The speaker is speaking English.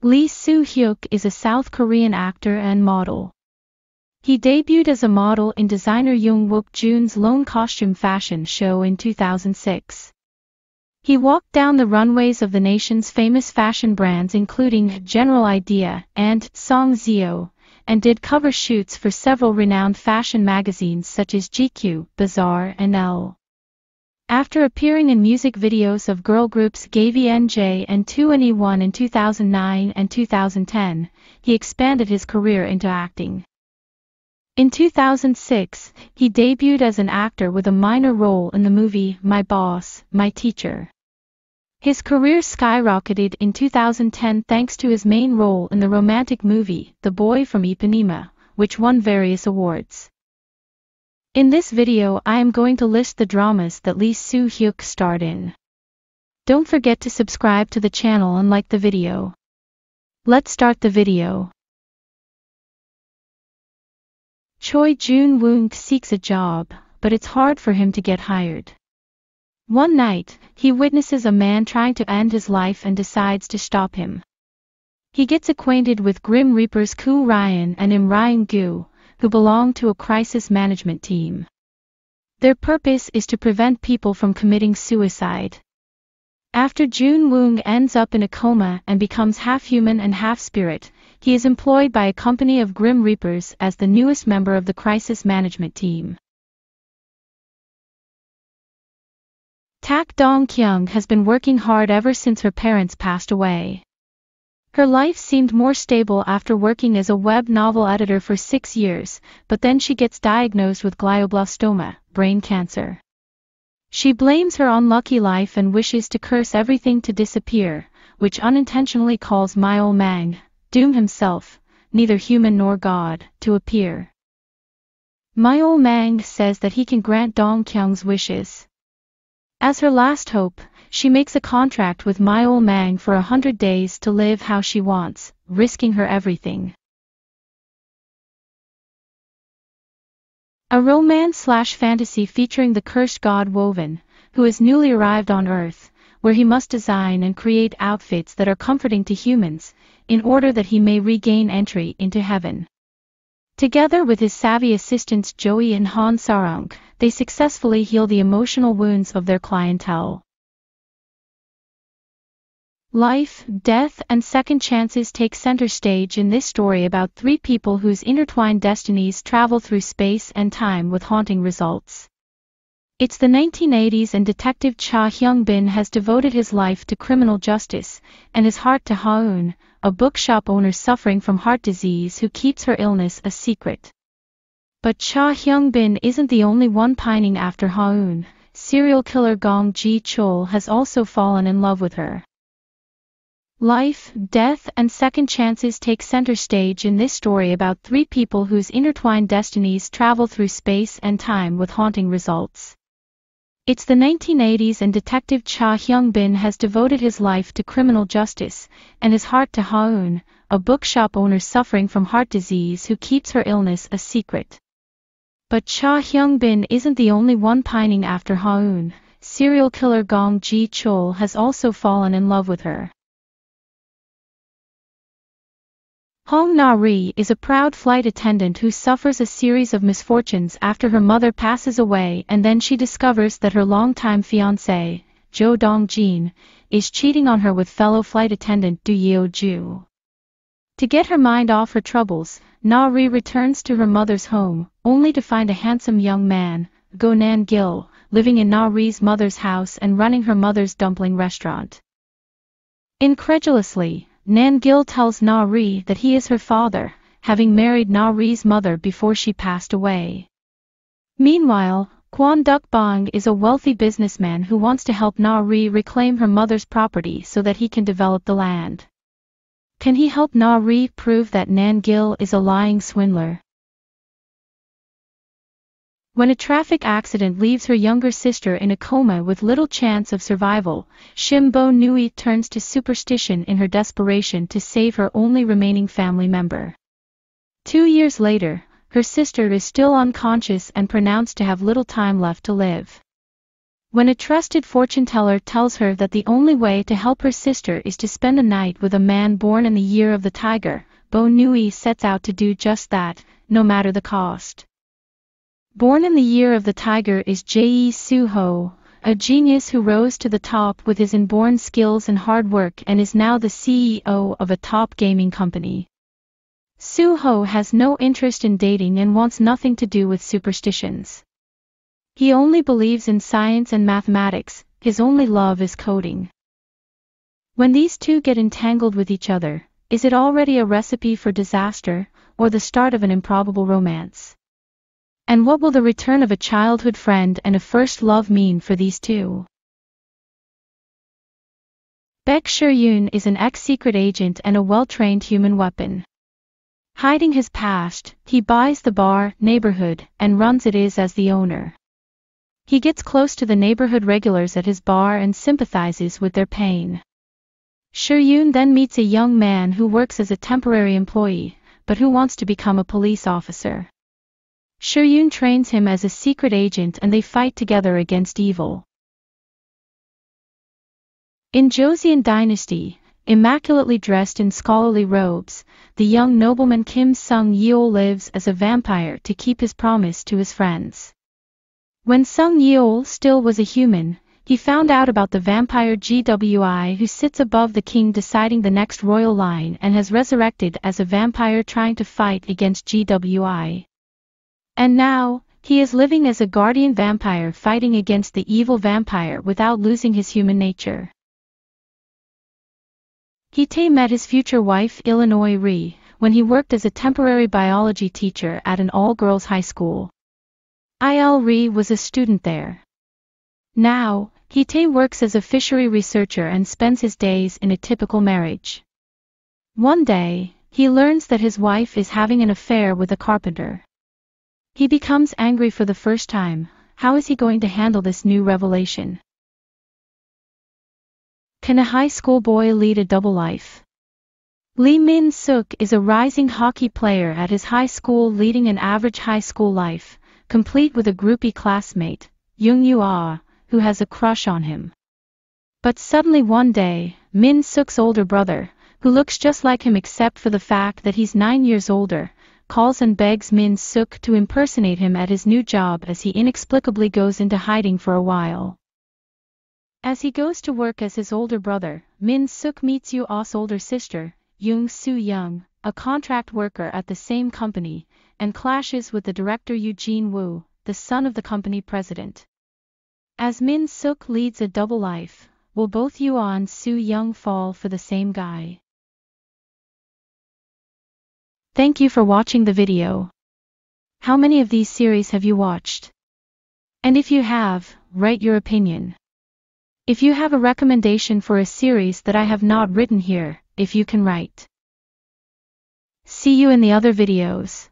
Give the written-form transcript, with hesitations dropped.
Leesoohyuk is a South Korean actor and model. He debuted as a model in designer Wook Jun's Lone Costume fashion show in 2006. He walked down the runways of the nation's famous fashion brands including General Idea and Song Zio, and did cover shoots for several renowned fashion magazines such as GQ, Bazaar and Elle. After appearing in music videos of girl groups Savy and 2NE1 in 2009 and 2010, he expanded his career into acting. In 2006, he debuted as an actor with a minor role in the movie My Boss, My Teacher. His career skyrocketed in 2010 thanks to his main role in the romantic movie The Boy from Ipanema, which won various awards. In this video I am going to list the dramas that Leesoohyuk starred in. Don't forget to subscribe to the channel and like the video. Let's start the video. Choi Jun-woong seeks a job, but it's hard for him to get hired. One night, he witnesses a man trying to end his life and decides to stop him. He gets acquainted with Grim Reapers Koo Ryan and Im Ryan-gu, who belong to a crisis management team. Their purpose is to prevent people from committing suicide. After Jun-woong ends up in a coma and becomes half human and half spirit, he is employed by a company of Grim Reapers as the newest member of the crisis management team. Tak Dong-kyung has been working hard ever since her parents passed away. Her life seemed more stable after working as a web novel editor for 6 years, but then she gets diagnosed with glioblastoma, brain cancer. She blames her unlucky life and wishes to curse everything to disappear, which unintentionally calls Myeol Mang, Doom himself, neither human nor god, to appear. Myeol Mang says that he can grant Dong-kyung's wishes. As her last hope, she makes a contract with Myeol Mang for 100 days to live how she wants, risking her everything. A romance/fantasy featuring the cursed god Woven, who has newly arrived on Earth, where he must design and create outfits that are comforting to humans, in order that he may regain entry into heaven. Together with his savvy assistants Joey and Han Sarung, they successfully heal the emotional wounds of their clientele. Life, death, and second chances take center stage in this story about 3 people whose intertwined destinies travel through space and time with haunting results. It's the 1980s and Detective Cha Hyung-bin has devoted his life to criminal justice, and his heart to Ha-eun, a bookshop owner suffering from heart disease who keeps her illness a secret. But Cha Hyung-bin isn't the only one pining after Ha-eun. Serial killer Gong Ji-chol has also fallen in love with her. Life, death, and second chances take center stage in this story about 3 people whose intertwined destinies travel through space and time with haunting results. It's the 1980s and Detective Cha Hyung-bin has devoted his life to criminal justice, and his heart to Ha-eun, a bookshop owner suffering from heart disease who keeps her illness a secret. But Cha Hyung-bin isn't the only one pining after Ha-eun. Serial killer Gong Ji-chol has also fallen in love with her. Hong Na-ri is a proud flight attendant who suffers a series of misfortunes after her mother passes away, and then she discovers that her longtime fiancé, Jo Dong-jin, is cheating on her with fellow flight attendant Do Yeo-ju. To get her mind off her troubles, Na-ri returns to her mother's home, only to find a handsome young man, Go Nan-gil, living in Na-ri's mother's house and running her mother's dumpling restaurant. Incredulously, Nan-gil tells Na-ri that he is her father, having married Na-ri's mother before she passed away. Meanwhile, Kwon Duk-bang is a wealthy businessman who wants to help Na-ri reclaim her mother's property so that he can develop the land. Can he help Na-ri prove that Nan-gil is a lying swindler? When a traffic accident leaves her younger sister in a coma with little chance of survival, Shim Bo-nui turns to superstition in her desperation to save her only remaining family member. 2 years later, her sister is still unconscious and pronounced to have little time left to live. When a trusted fortune teller tells her that the only way to help her sister is to spend a night with a man born in the year of the tiger, Bo Nui sets out to do just that, no matter the cost. Born in the year of the tiger is Jae Soo-ho, a genius who rose to the top with his inborn skills and hard work and is now the CEO of a top gaming company. Soo-ho has no interest in dating and wants nothing to do with superstitions. He only believes in science and mathematics, his only love is coding. When these two get entangled with each other, is it already a recipe for disaster, or the start of an improbable romance? And what will the return of a childhood friend and a first love mean for these two? Baek Seo-yoon is an ex-secret agent and a well-trained human weapon. Hiding his past, he buys the bar, neighborhood, and runs it as the owner. He gets close to the neighborhood regulars at his bar and sympathizes with their pain. Seo-yoon then meets a young man who works as a temporary employee, but who wants to become a police officer. Seo-yoon trains him as a secret agent and they fight together against evil. In Joseon Dynasty, immaculately dressed in scholarly robes, the young nobleman Kim Sung-yeol lives as a vampire to keep his promise to his friends. When Sung-yeol still was a human, he found out about the vampire Gwi who sits above the king deciding the next royal line and has resurrected as a vampire trying to fight against Gwi. And now, he is living as a guardian vampire fighting against the evil vampire without losing his human nature. Hee-tae met his future wife Illinois Ri when he worked as a temporary biology teacher at an all-girls high school. Il-ri was a student there. Now, Hee-tae works as a fishery researcher and spends his days in a typical marriage. One day, he learns that his wife is having an affair with a carpenter. He becomes angry for the first time. How is he going to handle this new revelation? Can a high school boy lead a double life? Lee Min-suk is a rising hockey player at his high school leading an average high school life, complete with a groupie classmate, Jung Yoo-ah, who has a crush on him. But suddenly one day, Min-suk's older brother, who looks just like him except for the fact that he's 9 years older, calls and begs Min-suk to impersonate him at his new job as he inexplicably goes into hiding for a while. As he goes to work as his older brother, Min-suk meets Yoo-ah's older sister, Young Soo-young, a contract worker at the same company, and clashes with the director Eugene Woo, the son of the company president. As Min-suk leads a double life, will both Yoo-ah and Soo-young fall for the same guy? Thank you for watching the video. How many of these series have you watched? And if you have, write your opinion. If you have a recommendation for a series that I have not written here, if you can write. See you in the other videos.